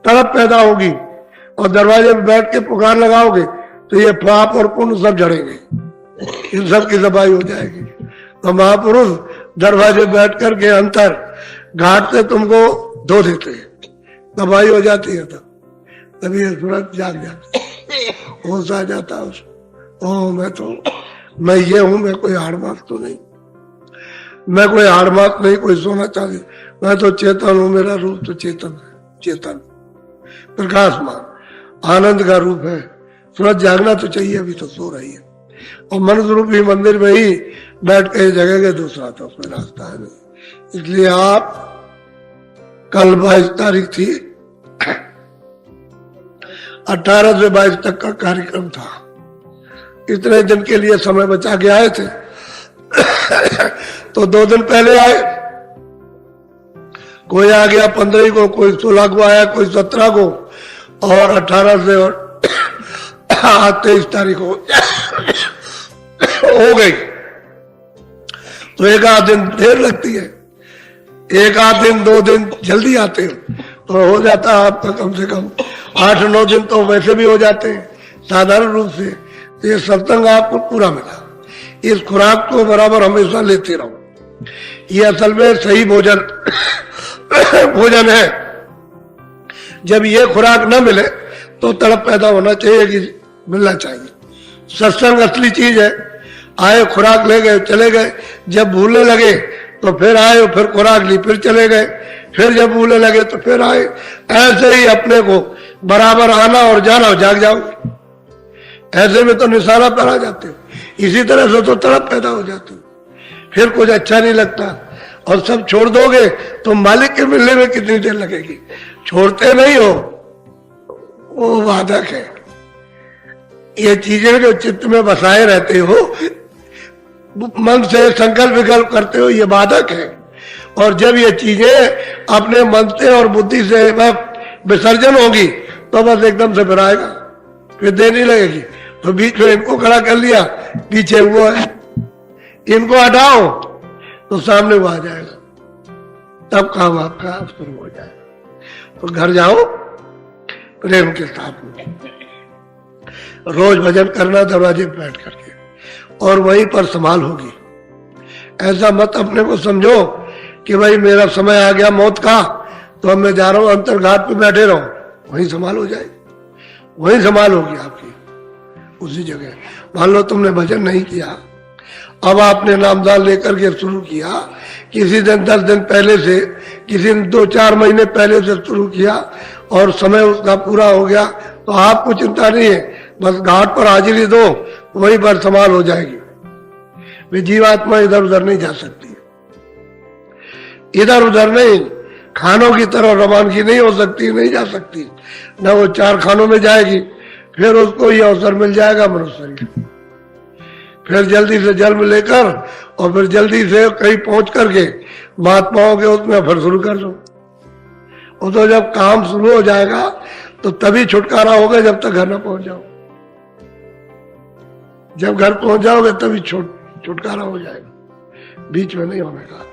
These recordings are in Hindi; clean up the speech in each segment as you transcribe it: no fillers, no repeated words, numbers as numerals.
तड़प पैदा होगी, और दरवाजे पे बैठ के पुकार लगाओगे तो ये पाप और पुण्य सब झड़ेंगे, इन सब की सफाई हो जाएगी। तो महापुरुष दरवाजे बैठ करके अंतर घाट से तुमको धो देते हैं, सफाई हो जाती है। तभी ये सूरज जाग जाता, होश आ जाता है उसको। मैं ये हूं, मैं कोई हाड़मास तो नहीं, मैं कोई हाड़मास नहीं, कोई सोना चांदी, मैं तो चेतन हूं, मेरा रूप तो चेतन है, चेतन प्रकाशमान आनंद का रूप है। सूरज जागना तो चाहिए, अभी तो सो रही है, और मनुष्य रूपी मंदिर में ही बैठ के जगह दूसरा तो उसमें रास्ता है नहीं। इसलिए आप कल 22 तारीख थी, 18 से 22 तक का कार्यक्रम था, इतने दिन के लिए समय बचा के आए थे। तो 2 दिन पहले आए, कोई आ गया 15 को, कोई 16 को आया, कोई 17 को, और 18 से और 23 तारीख हो गई। तो एक आध दिन देर लगती है, एक आध दिन 2 दिन जल्दी आते हो तो हो जाता है आपका कम से कम 8-9 दिन तो वैसे भी हो जाते हैं साधारण रूप से। तो ये सत्संग आपको पूरा मिला, इस खुराक को बराबर हमेशा लेते रहो। ये असल में सही भोजन भोजन है। जब ये खुराक न मिले तो तड़प पैदा होना चाहिए कि मिलना चाहिए। सत्संग असली चीज है। आए खुराक ले गए चले गए, जब भूलने लगे तो फिर आए, फिर खुराक ली, फिर चले गए, फिर जब भूलने लगे तो फिर आए। ऐसे ही अपने को बराबर आना और जाना, जाग जाओ। ऐसे में तो निशाना पर आ जाते हो, इसी तरह से तो तड़प पैदा हो जाती हो, फिर कुछ अच्छा नहीं लगता। और सब छोड़ दोगे तो मालिक के मिलने में कितनी देर लगेगी। छोड़ते नहीं हो, वो बाधक है। ये चीजें जो चित्त में बसाए रहते हो, मन से संकल्प विकल्प करते हो, ये बाधक है। और जब ये चीजें अपने मन से और बुद्धि से विसर्जन होगी तो बस एकदम से फिर आएगा, फिर देर नहीं लगेगी। तो बीच में इनको खड़ा कर लिया, पीछे वो है, इनको हटाओ तो सामने वो आ जाएगा, तब काम आपका शुरू हो जाएगा। तो घर जाओ प्रेम के साथ में, रोज भजन करना दरवाजे पे बैठ करके, और वहीं पर संभाल होगी। ऐसा मत अपने को समझो कि भाई मेरा समय आ गया मौत का, तो अब मैं जा रहा हूं अंतर घाट पे बैठे रहो, वहीं संभाल हो जाएगी, वहीं संभाल होगी आपकी उसी जगह। मान लो तुमने भजन नहीं किया, अब आपने नामदान लेकर के शुरू किया, किसी दिन 10 दिन पहले से, किसी दिन 2-4 महीने पहले से शुरू किया और समय उसका पूरा हो गया, तो आपको चिंता नहीं है, बस घाट पर हाजिरी दो, वहीं पर संभाल हो जाएगी। वे जीवात्मा इधर उधर नहीं जा सकती, इधर उधर नहीं, खानों की तरह रवानगी नहीं हो सकती, नहीं जा सकती, न वो 4 खानों में जाएगी। फिर उसको ये अवसर मिल जाएगा मनुष्य शरीर, फिर जल्दी से जन्म लेकर और फिर जल्दी से कहीं पहुंच करके महात्माओं के उसमें फिर शुरू कर दो। और तो जब काम शुरू हो जाएगा तो तभी छुटकारा होगा, जब तक घर न पहुंच जाओ। जब घर पहुंच जाओगे तभी छुटकारा हो जाएगा, बीच में नहीं होने का।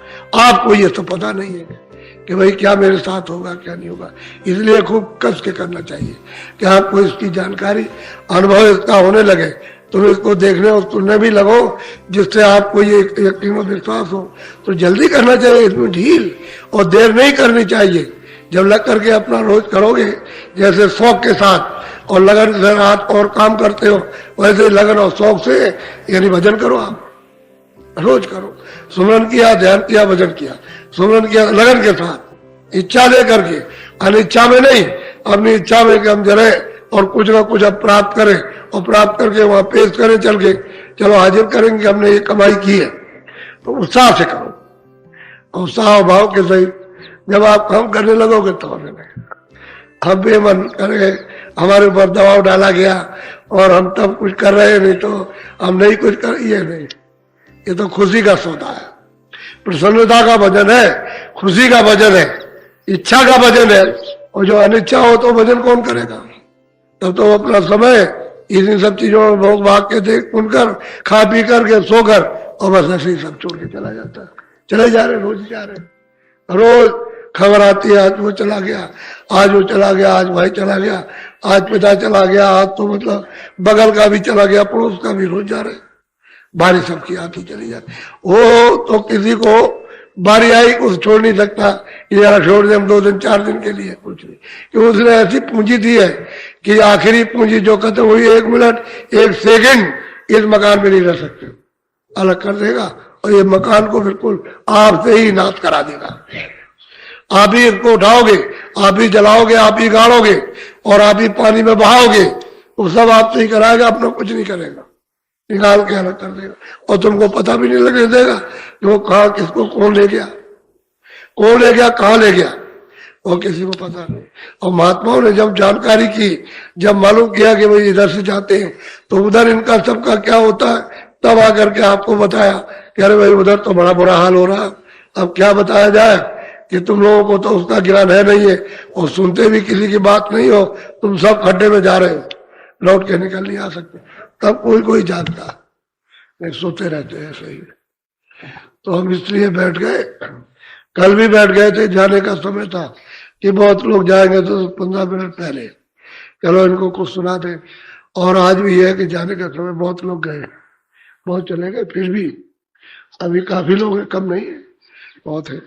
आपको ये तो पता नहीं है कि भाई क्या मेरे साथ होगा क्या नहीं होगा, इसलिए खूब कस के करना चाहिए कि आपको इसकी जानकारी अनुभव इसका होने लगे, तुम इसको देखने और सुनने भी लगो, जिससे आपको ये यकीन और विश्वास हो। तो जल्दी करना चाहिए, इसमें ढील और देर नहीं करनी चाहिए। जब लग करके अपना रोज करोगे जैसे शौक के साथ और लगन से रात और काम करते हो, वैसे लगन और शौक से यानी भजन करो, आप रोज करो। सुमरन किया, ध्यान किया, भजन किया, सुमरन किया लगन के साथ, इच्छा लेकर के, अनिच्छा में नहीं, अपनी इच्छा में कि हम जरे और कुछ ना कुछ अब प्राप्त करें, और प्राप्त करके वहां पेश करें, चल के चलो हाजिर करेंगे हमने ये कमाई की है। तो उत्साह से करो, उत्साह भाव के सहित। जब आप काम करने लगोगे तो हम बेमन करे, हमारे ऊपर दबाव डाला गया और हम तब कुछ कर रहे, नहीं तो हम नहीं कुछ कर, ये नहीं, ये तो खुशी का सौदा है, प्रसन्नता का भजन है, खुशी का भजन है, इच्छा का भजन है। और जो अनिच्छा हो तो भजन कौन करेगा? तब तो अपना समय इन सब चीजों में भोग भाग के देख सुनकर खा पी करके सोकर और बस ऐसे ही सब छोड़ के चला जाता है। चले जा रहे, रोज जा रहे, रोज खबर आती है आज वो चला गया, आज वो चला गया, आज भाई चला गया, आज पिता चला गया, आज तो मतलब बगल का भी चला गया, पड़ोस का भी, रोज जा रहे, बारिश सबकी आती चली जाती। वो तो किसी को बारी आई कुछ छोड़ नहीं सकता, जरा छोड़ दे हम 2 दिन 4 दिन के लिए, कुछ नहीं, कि उसने ऐसी पूंजी दी है कि आखिरी पूंजी जो खत्म हुई 1 मिनट 1 सेकंड इस मकान में नहीं रह सकते, अलग कर देगा और ये मकान को बिल्कुल आपसे ही नाश करा देगा। आप ही इसको उठाओगे, आप ही जलाओगे, आप ही गाड़ोगे और आप ही पानी में बहाओगे, वो सब आपसे ही कराएगा, अपना कुछ नहीं करेगा, निकाल के अलग कर देगा और तुमको पता भी नहीं लगने देगा कि वो कहा किसको कौन ले गया, कौन ले गया, कहाँ ले गया, वो किसी को पता नहीं। और महात्माओं ने जब जानकारी की, जब मालूम किया कि भाई इधर से जाते हैं तो उधर इनका सबका क्या होता है, तब आकर के आपको बताया कि अरे भाई उधर तो बड़ा बुरा हाल हो रहा। अब क्या बताया जाए कि तुम लोगों को तो उसका ज्ञान है नहीं है और सुनते भी किसी की बात नहीं हो, तुम सब खड्डे में जा रहे हो, लौट के निकल नहीं आ सकते। तब कोई कोई जागता नहीं, सोते रहते हैं ऐसे ही। तो हम इसलिए बैठ गए, कल भी बैठ गए थे, जाने का समय था कि बहुत लोग जाएंगे तो 15 मिनट पहले चलो इनको कुछ सुना दे। और आज भी है कि जाने का समय बहुत लोग गए, बहुत चले गए, फिर भी अभी काफी लोग हैं, कम नहीं है, बहुत है।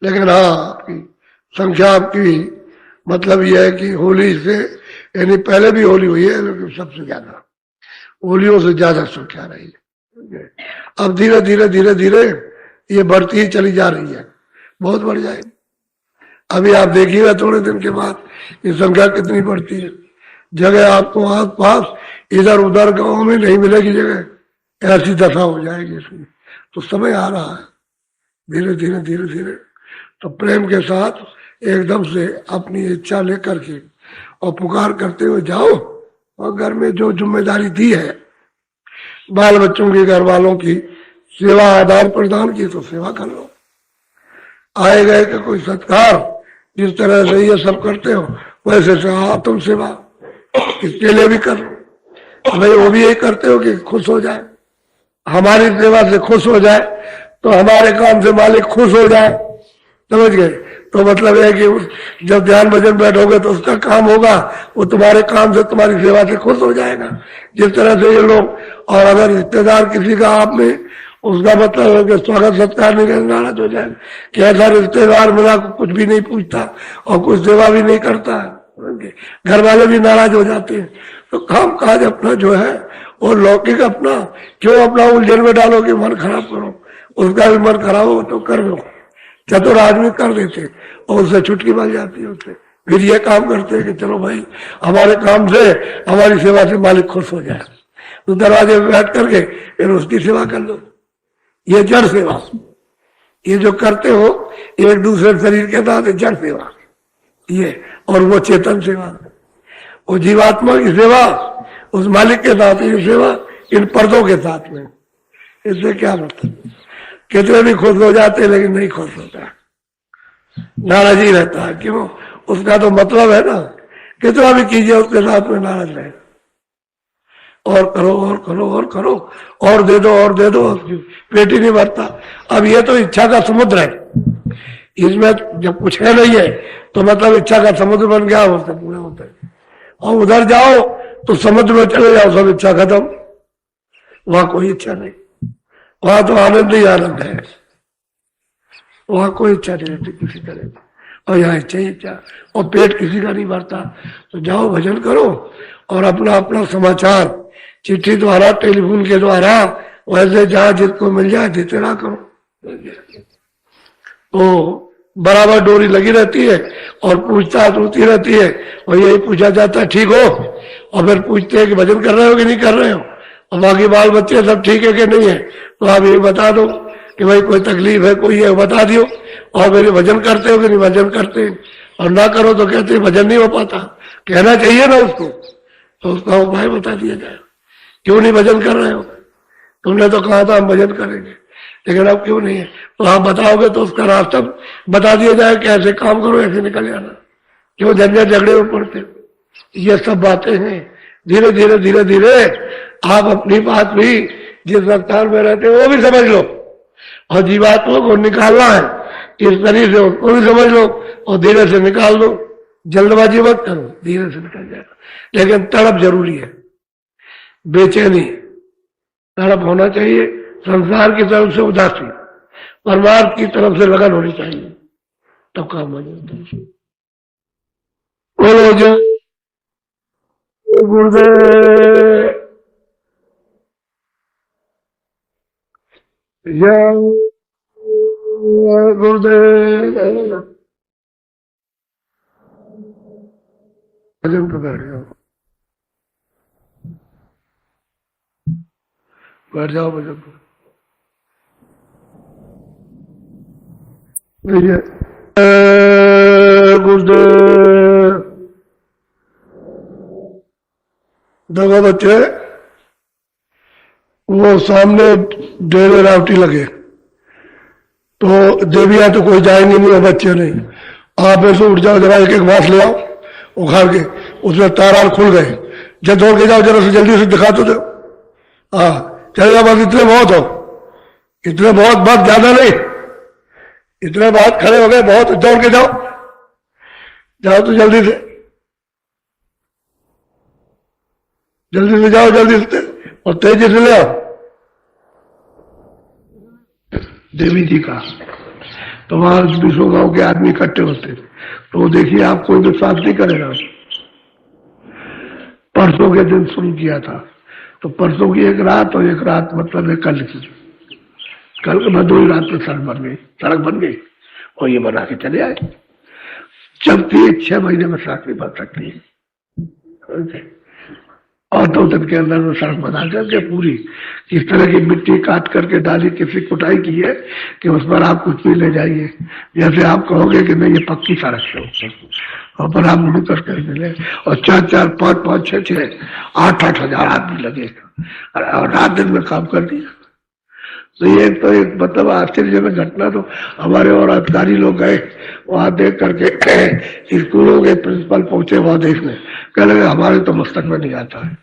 लेकिन हाँ, आपकी संख्या आपकी मतलब यह है कि होली से, यानी पहले भी होली हुई है लेकिन सबसे ज्यादा होलियों से ज्यादा संख्या रही है। अब धीरे धीरे धीरे धीरे ये बढ़ती ही चली जा रही है, बहुत बढ़ जाएगी। अभी आप देखिएगा थोड़े दिन के बाद ये संख्या कितनी बढ़ती है। जगह आपको आस पास इधर उधर गांव में नहीं मिलेगी जगह, ऐसी दशा हो जाएगी इसमें। तो समय आ रहा है धीरे धीरे धीरे धीरे। तो प्रेम के साथ एकदम से अपनी इच्छा लेकर के और पुकार करते हुए जाओ और घर में जो जिम्मेदारी दी है, बाल बच्चों की, घर वालों की सेवा आदान प्रदान की, तो सेवा कर लो। आए गए का कोई सत्कार, जिस तरह से ये सब करते हो वैसे से आप तुम सेवा इसके लिए भी कर लो। भाई वो भी यही करते हो कि खुश हो जाए, हमारी सेवा से खुश हो जाए, तो हमारे काम से मालिक खुश हो जाए, समझ गए। तो मतलब है कि जब ध्यान भजन बैठोगे तो उसका काम होगा, वो तुम्हारे काम से, तुम्हारी सेवा से खुश हो जाएगा। जिस तरह से ये लोग, और अगर रिश्तेदार किसी का आप में, उसका मतलब है कि स्वागत सत्कार नहीं करना, नाराज हो जाएगा कि ऐसा रिश्तेदार मिला कुछ भी नहीं पूछता और कुछ सेवा भी नहीं करता है, घर वाले भी नाराज हो जाते हैं। तो काम काज अपना जो है और लौकिक अपना क्यों अपना उलझन में डालो कि मन खराब करो, उसका भी मन खराब हो तो कर दो। चतुर आदमी कर देते और उससे छुटकी मिल जाती है उससे। फिर ये काम करते हैं कि चलो भाई हमारे काम से, हमारी सेवा से मालिक खुश हो जाए, तो दरवाजे में बैठ करके फिर उसकी सेवा कर लो। ये जड़ सेवा, ये जो करते हो एक दूसरे शरीर के साथ जड़ सेवा ये, और वो चेतन सेवा, वो जीवात्मा की सेवा उस मालिक के साथ, ये सेवा इन पर्दों के साथ में। इससे क्या मतलब, कितने भी खुश हो जाते लेकिन नहीं खुश होता, नाराज ही रहता है। क्यों? उसका तो मतलब है ना, कितना भी कीजिए उसके साथ में नाराज रहे, और करो और करो और करो और दे दो और दे दो, पेट ही नहीं भरता। अब ये तो इच्छा का समुद्र है, इसमें जब कुछ है नहीं है तो मतलब इच्छा का समुद्र बन गया, होता पूरा होता है। और उधर जाओ तो समुद्र में चले जाओ, सब इच्छा खत्म, वहां कोई इच्छा नहीं, वहां तो आनंद ही आनंद है, वहां कोई इच्छा नहीं रहती किसी तरह की। और यहाँ इच्छा ही इच्छा, और पेट किसी का नहीं भरता। तो जाओ भजन करो और अपना अपना समाचार चिट्ठी द्वारा, टेलीफोन के द्वारा, वैसे जहां जिसको मिल जाए देते रहा करो। तो बराबर डोरी लगी रहती है और पूछताछ होती रहती है, और यही पूछा जाता है ठीक हो, और फिर पूछते हैं कि भजन कर रहे हो कि नहीं कर रहे हो, और बाकी बाल बच्चे सब ठीक है कि नहीं है। तो आप ये बता दो कि भाई कोई तकलीफ है, कोई है, बता दियो। और मेरे भजन करते हो कि नहीं भजन करते, और ना करो तो कहते भजन नहीं हो पाता, कहना चाहिए ना उसको, तो उसका उपाय बता दिया जाए। क्यों नहीं भजन कर रहे हो, तुमने तो कहा था हम भजन करेंगे, लेकिन अब क्यों नहीं है, तो आप बताओगे तो उसका रास्ता बता दिया जाए कि ऐसे काम करो, ऐसे निकल जाना, क्यों झंझट झगड़े में पड़ते। ये सब बातें हैं, धीरे धीरे धीरे धीरे आप अपनी बात भी जिस रफ्तार में रहते हो वो भी समझ लो, और जीवात्मा को निकालना है इस तरीके से उसको भी समझ लो और धीरे से निकाल दो। जल्दबाजी मत करो, धीरे से निकल जाएगा। लेकिन तड़प जरूरी है, बेचैनी तड़प होना चाहिए। संसार की तरफ से उदासी, परमार्थ की तरफ से लगन होनी चाहिए, तब काम हो जाता है। बोलो जय गुरुदेव, जय गुरुदेव। भजन पर बैठ जाओ, बैठ जाओ भजन पर। गुरुदेव। देखो बच्चे, वो सामने डेरे रावटी लगे तो देवियां तो कोई जाएंगे नहीं, बच्चे नहीं। आप ऐसे उठ जाओ, जरा एक एक बांस ले आओ उखाड़ के, उसमें तार खुल गए, जब दौड़ के जाओ जरा से जल्दी से दिखा तो दो। हाँ चलेगा, बस इतने बहुत हो, इतने बहुत, बस ज्यादा नहीं, इतने बहुत खड़े हो गए, बहुत, दौड़ के जाओ, जाओ तो जल्दी से, जल्दी से जाओ, जल्दी से और तेजी से ले आओ। देवी जी का तो वहां 200 गांव के आदमी इकट्ठे होते, तो देखिए आप कोई विश्वास नहीं करेगा। परसों के दिन शुरू किया था, तो परसों की एक रात और एक रात मतलब है कल की, कल के बाद 2 रात में सड़क बन गई और ये बना के चले आए। जबकि 6 महीने में सड़क नहीं बन सकती है। और तो के अंदर में सड़क बना करके पूरी किस तरह की मिट्टी काट करके डाली, किसी कुटाई की है कि उस पर आप कुछ भी ले जाइए, जैसे आप कहोगे कि नहीं ये पक्की सड़क है, और पर आप मुड़ करके मिले। और 4-4, 5-5, 6-6, 8-8 हजार आदमी लगे और रात दिन में काम कर दिया। तो ये तो एक मतलब आश्चर्य में घटना। तो हमारे और अधिकारी लोग गए वहां देख करके, स्कूलों के प्रिंसिपल पहुंचे वहां देखने, कह लगे हमारे तो मस्तक में नहीं आता है।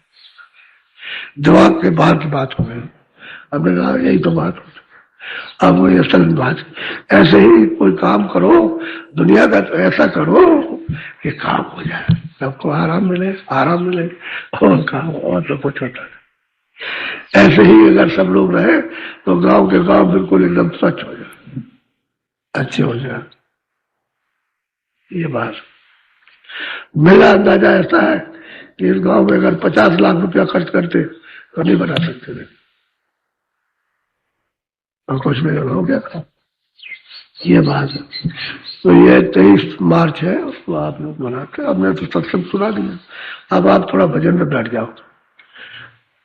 जवाब के बाद की बात हो गई, हमने कहा यही तो बात हो। अब वही असल बात, ऐसे ही कोई काम करो दुनिया का, तो ऐसा करो कि काम हो जाए, सबको आराम मिले और काम और तो कुछ होता है। ऐसे ही अगर सब लोग रहे तो गांव के गांव बिल्कुल एकदम स्वच्छ हो जाए, अच्छे हो जाए। ये बात मेरा अंदाजा ऐसा है कि इस गांव में अगर 50 लाख रुपया खर्च करते तो नहीं बना सकते थे, और कुछ में हो गया। ये बात है। तो ये 23 मार्च है, उसको आप लोग मनाते। अब मैं तो सत्संग सुना दिया, अब आप थोड़ा भजन में बैठ जाओ।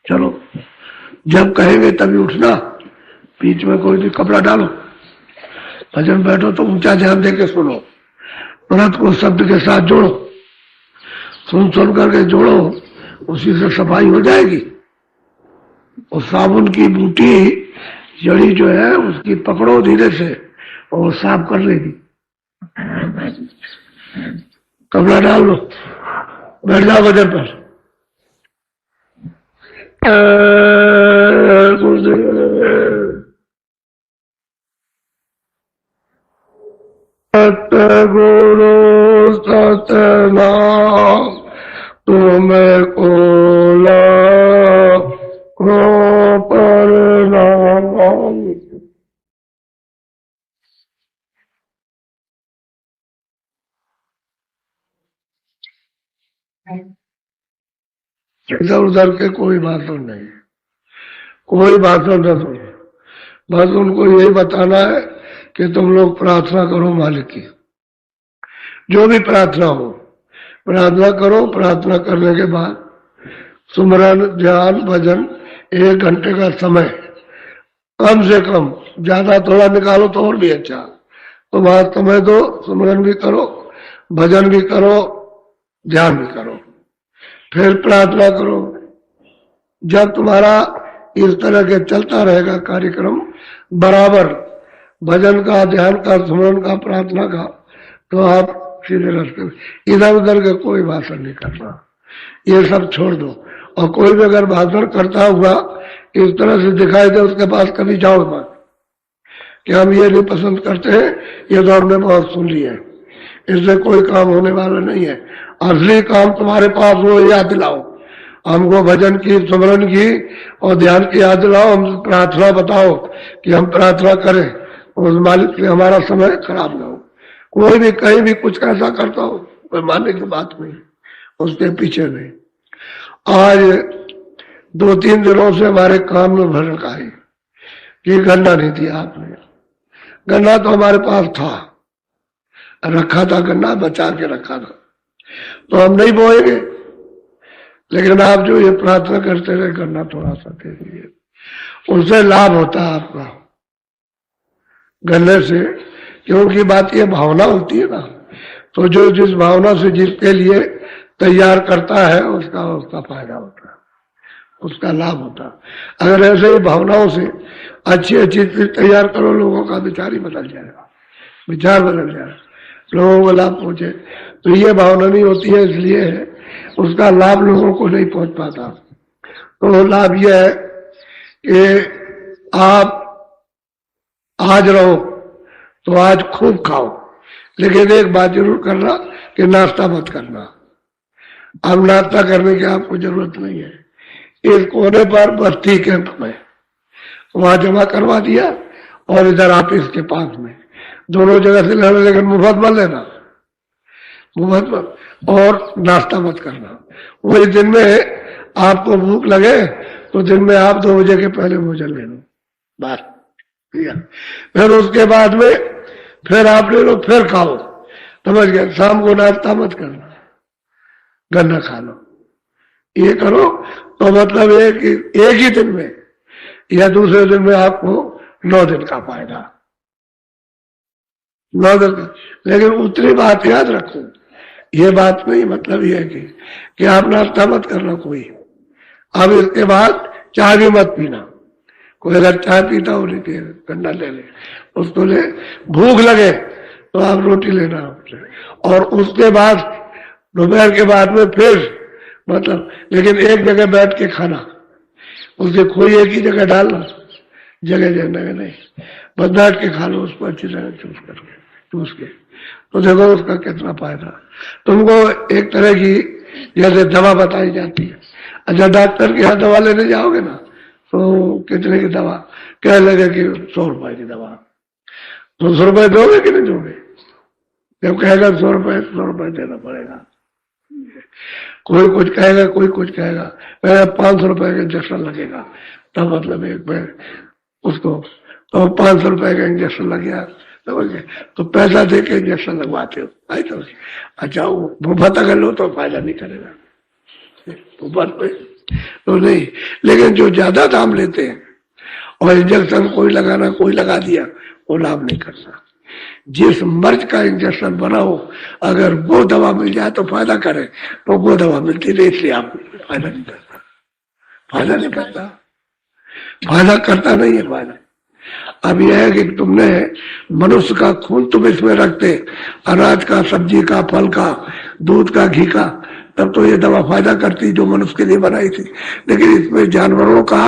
चलो, जब कहेंगे तभी उठना, बीच में कोई भी कपड़ा डालो, भजन बैठो तो ऊंचा ध्यान देके सुनो, व्रत को शब्द के साथ जोड़ो, सुन करके जोड़ो, उसी से सफाई हो जाएगी। और साबुन की बूटी जड़ी जो है उसकी पकड़ो धीरे से और साफ कर लेगी। कपड़ा डाल लो, बैठ जाओ भजन पर। सतगुरु सतनाम तुम्हें को प्रणाम। इधर उधर के कोई भाषण नहीं, कोई भाषण न सुनो, बस उनको यही बताना है कि तुम लोग प्रार्थना करो मालिक की, जो भी प्रार्थना हो प्रार्थना करो। प्रार्थना करने के बाद सुमरन ध्यान भजन 1 घंटे का समय कम से कम, ज्यादा थोड़ा निकालो तो और भी अच्छा। तो वहां समय दो, सुमरन भी करो, भजन भी करो, ध्यान भी करो, फिर प्रार्थना करो। जब तुम्हारा इस तरह के चलता रहेगा कार्यक्रम बराबर, भजन का, ध्यान का, सुमरन का, प्रार्थना का, तो आप सीधे रास्ते, इधर उधर के कोई भाषण नहीं करना, ये सब छोड़ दो। और कोई भी अगर भाषण करता हुआ इस तरह से दिखाई दे उसके पास कभी जाओ मत, कि हम ये नहीं पसंद करते हैं, ये तो हमने बहुत सुन लिया है, इससे कोई काम होने वाला नहीं है। असली काम तुम्हारे पास हो, याद दिलाओ हमको, भजन की, स्मरण की और ध्यान की याद दिलाओ, हम प्रार्थना बताओ कि हम प्रार्थना करें, उस मालिक से हमारा समय खराब ना हो। कोई भी कहीं भी कुछ कैसा करता हो, कोई मानने की बात नहीं, उसके पीछे नहीं। आज 2-3 दिनों से हमारे काम में भड़क आई कि गन्ना नहीं दिया आपने। गन्ना तो हमारे पास था, रखा था, गन्ना बचा के रखा था, तो हम नहीं बोएंगे, लेकिन आप जो ये प्रार्थना करते रहे गन्ना थोड़ा सा दे दीजिए, उससे लाभ होता है आपका गन्ने से। क्योंकि बात ये भावना होती है ना, तो जो जिस भावना से जिसके लिए तैयार करता है उसका फायदा होता है, उसका लाभ होता है। अगर ऐसे ही भावनाओं से अच्छी अच्छी चीज तैयार करो, लोगों का विचार ही बदल जाएगा, विचार बदल जाएगा, लोगों को लाभ पहुंचे। तो ये भावना नहीं होती है, इसलिए उसका लाभ लोगों को नहीं पहुंच पाता। तो लाभ यह है कि आप आज रहो तो आज खूब खाओ, लेकिन एक बात जरूर करना कि नाश्ता मत करना। अब नाश्ता करने की आपको जरूरत नहीं है। इस कोने पर बस्ती कैंप में वहां जमा करवा दिया, और इधर ऑफिस के पास में, दोनों जगह से लेना, लेकिन मुफ्त मत लेना, मुफ्त मत, और नाश्ता मत करना। वही दिन में आपको भूख लगे तो दिन में आप 2 बजे के पहले भोजन ले लो, बस। फिर उसके बाद में फिर आप ले लो, फिर खाओ, समझ गए। शाम को नाश्ता मत करना, गन्ना खा लो। ये करो तो मतलब एक ही दिन में या दूसरे दिन में आपको 9 दिन का फायदा, 9 दिन का। लेकिन उतनी बात याद रखो, ये बात नहीं, मतलब ये है कि आप नाश्ता मत करना कोई। अब इसके बाद चाय भी मत पीना। कोई अगर चाय पीता हो नहीं पिए, गन्ना ले ले, उसको ले। भूख लगे तो आप रोटी लेना आपसे, और उसके बाद दोपहर के बाद में फिर मतलब, लेकिन एक जगह बैठ के खाना, उसके कोई एक ही जगह डालना, जगह जगह नहीं, बस बैठ के खा लो उसको अच्छी तरह चूस के, तो देखो उसका कितना फायदा। तुमको एक तरह की जैसे दवा बताई जाती है, अच्छा डॉक्टर के यहाँ दवा लेने जाओगे ना, तो कितने की दवा कह लगे कि 100 रुपए की दवा, तो 100 रुपए दोगे कि नहीं दोगे? जब कहेगा 100 रुपए देना पड़ेगा। कोई कुछ कहेगा, कोई कुछ कहेगा, 500 रुपए का इंजेक्शन लगेगा, तब मतलब एक में उसको तो 500 रुपए का इंजेक्शन लग गया, तो पैसा दे के इंजेक्शन लगवाते हो। तो अच्छा मुफ्त अगर लो तो फायदा नहीं करेगा, मुफ्त में तो नहीं। लेकिन जो ज्यादा दाम लेते हैं और इंजेक्शन कोई लगाना, कोई लगा दिया, वो लाभ नहीं करता। जिस मर्ज का इंजेक्शन बना हो, अगर वो दवा मिल जाए तो फायदा करे, तो वो दवा मिलती नहीं, इसलिए आप फायदा नहीं करता, फायदा नहीं करता, फायदा करता नहीं है फायदा। अब यह है कि तुमने मनुष्य का खून तुम इसमें रखते, अनाज का, सब्जी का, फल का, दूध का, घी का, तब तो ये दवा फायदा करती जो मनुष्य के लिए बनाई थी। लेकिन इसमें जानवरों का,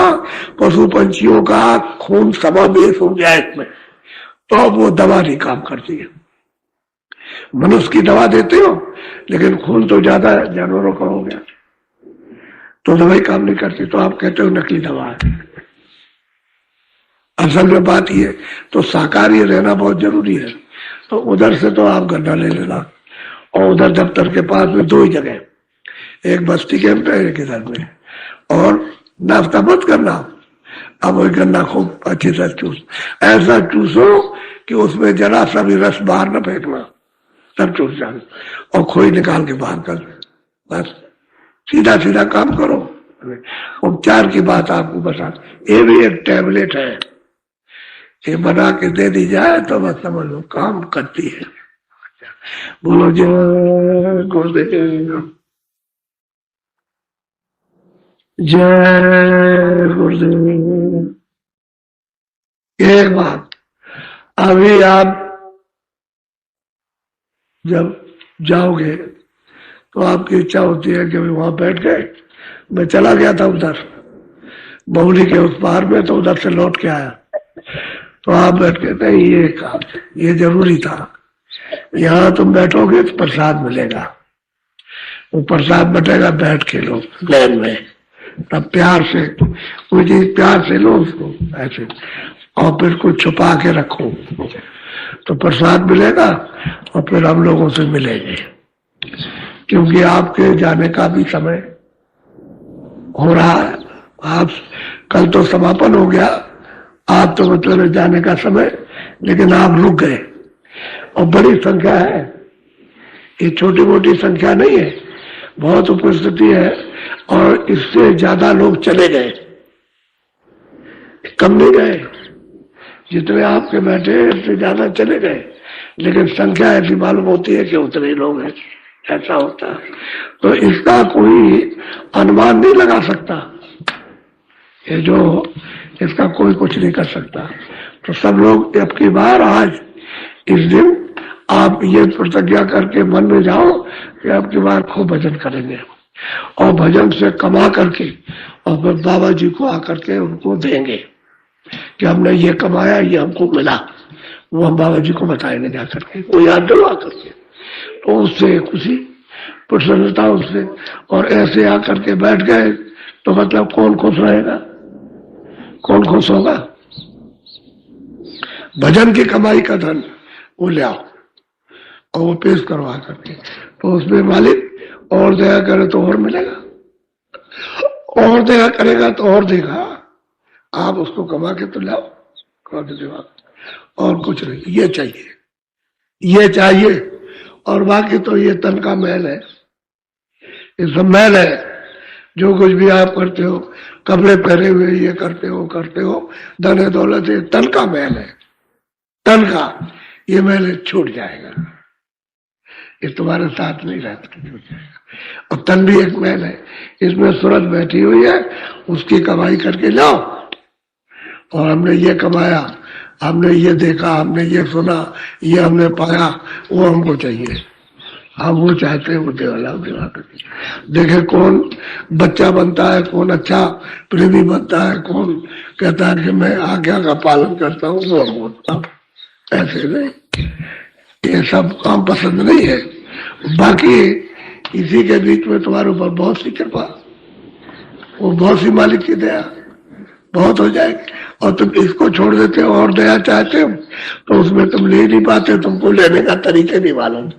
पशु पंछियों का खून समावेश हो गया इसमें, तो वो दवा नहीं काम करती है। मनुष्य की दवा देते हो, लेकिन खून तो ज्यादा जानवरों का हो गया, तो दवाई काम नहीं करती, तो आप कहते हो नकली दवा है। असल में बात ये, तो शाकाहारी रहना बहुत जरूरी है। तो उधर से तो आप गन्ना ले लेना, और उधर दफ्तर के पास में 2 ही जगह, एक बस्ती कैंप है, एक इधर में, और नाश्ता मत करना। अब वही गन्ना खूब अच्छी तरह चूस, ऐसा चूसो कि उसमें जरा सा भी रस बाहर न फेंकना, सब चूस जाए, और खोई निकाल के बाहर कर, बस सीधा सीधा काम करो। उपचार की बात आपको बता, ये भी एक टैबलेट है, ये बना के दे दी जाए तो बस समझ लो काम करती है। बोलो जय गुरुदेव, जय गुरुदेव। एक बात, अभी आप जब जाओगे तो आपकी इच्छा होती है कि वहां बैठ गए। मैं चला गया था उधर बहुली के उस पार में, तो उधर से लौट के आया, तो आप बैठ के नहीं ये काम ये जरूरी था, यहाँ तुम बैठोगे तो प्रसाद मिलेगा, वो प्रसाद बटेगा बैठ के लो लाइन में, तब प्यार से कोई चीज प्यार से लो उसको ऐसे, और फिर कुछ छुपा के रखो तो प्रसाद मिलेगा और फिर हम लोगों से मिलेंगे, क्योंकि आपके जाने का भी समय हो रहा है। आप कल तो समापन हो गया, आप तो मतलब जाने का समय, लेकिन आप रुक गए और बड़ी संख्या है, ये छोटी मोटी संख्या नहीं है, बहुत उपस्थिति है और इससे ज्यादा लोग चले गए, कम नहीं गए, जितने आपके बैठे इससे ज्यादा चले गए, लेकिन संख्या ऐसी मालूम होती है कि उतने लोग हैं, ऐसा होता है। तो इसका कोई अनुमान नहीं लगा सकता, ये जो इसका कोई कुछ नहीं कर सकता। तो सब लोग अब की बार आज इस दिन आप ये प्रतिज्ञा करके मन में जाओ कि अब की बार खूब भजन करेंगे और भजन से कमा करके और फिर बाबा जी को आकर के उनको देंगे कि हमने ये कमाया, ये हमको मिला, वो हम बाबा जी को बताएंगे जा करके, वो याद दिलवा करके, तो उससे खुशी प्रसन्नता उससे। और ऐसे आकर के बैठ गए तो मतलब कौन खुश रहेगा, कौन खुश होगा? भजन की कमाई का धन वो ले आओ और वो पेश करवा करके, तो उसमें मालिक और दया करे तो और मिलेगा, और दया करेगा तो और देगा। आप उसको कमा के तो लाओ, और कुछ नहीं, ये चाहिए, ये चाहिए। और बाकी तो ये तन का मैल है, ये सब मैल है, जो कुछ भी आप करते हो, कपड़े पहने हुए ये करते हो, धन है दौलत है, तन का मैल है, तन का ये मैल छूट जाएगा, ये तुम्हारे साथ नहीं रहता, छूट जाएगा। और तन भी एक मैल है, इसमें सूरज बैठी हुई है, उसकी कमाई करके लाओ, और हमने ये कमाया, हमने ये देखा, हमने ये सुना, ये हमने पाया, वो हमको चाहिए, हम वो चाहते हैं, वो देवाला देखे कौन बच्चा बनता है, कौन अच्छा प्रेमी बनता है, कौन कहता है कि मैं आज्ञा का पालन करता हूँ, वो हम बोलता हूँ। ऐसे नहीं, ये सब काम पसंद नहीं है। बाकी इसी के बीच में तुम्हारे ऊपर बहुत सी कृपा, वो बहुत सी मालिक की दया बहुत हो जाएगी, और तुम इसको छोड़ देते हो और दया चाहते हो तो उसमें तुम ले नहीं पाते, तुमको लेने का तरीके नहीं मालूम,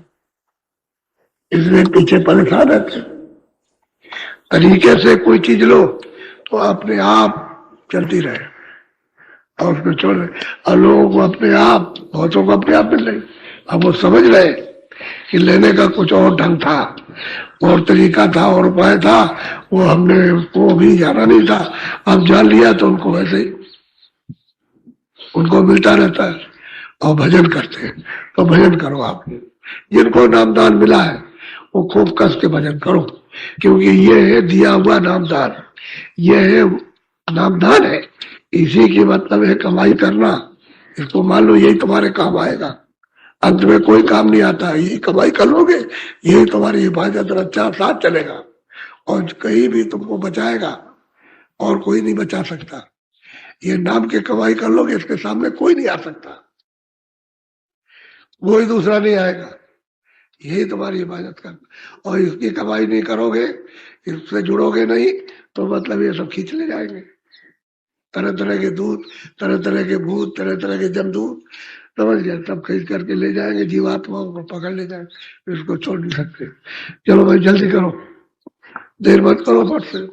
इसलिए पीछे परेशान रहते। तरीके से कोई चीज लो तो अपने आप चलती रहे, और उसको छोड़ रहे, और लोगों को अपने आप, बहुतों को अपने आप मिल रही। अब वो समझ रहे कि लेने का कुछ और ढंग था, और तरीका था, और उपाय था, वो हमने उसको भी जाना नहीं था, अब जान लिया तो उनको वैसे ही उनको मिलता रहता है। और भजन करते हैं तो भजन करो, आप जिनको नामदान मिला है वो खूब कस के भजन करो, क्योंकि ये है दिया हुआ नामदान, ये है नामदान है, इसी की मतलब है कमाई करना। इसको मान लो यही तुम्हारे काम आएगा, अंत में कोई काम नहीं आता, यही कमाई कर लोगे, यही तुम्हारी हिफाजत रक्षा साथ चलेगा, और कहीं भी तुमको बचाएगा और कोई नहीं बचा सकता। ये नाम के कमाई कर लोगे, इसके सामने कोई नहीं आ सकता, कोई दूसरा नहीं आएगा, यही तुम्हारी हिफाजत कर। और इसकी कमाई नहीं करोगे, इससे जुड़ोगे नहीं, तो मतलब ये सब खींच ले जाएंगे, तरह तरह के दूध, तरह तरह के भूत, तरह तरह के जमदूत, समझ गया, सब खींच करके ले जाएंगे, जीवात्माओं को पकड़ ले जाएंगे, इसको छोड़ नहीं सकते। चलो भाई जल्दी करो, देर मत करो फट से।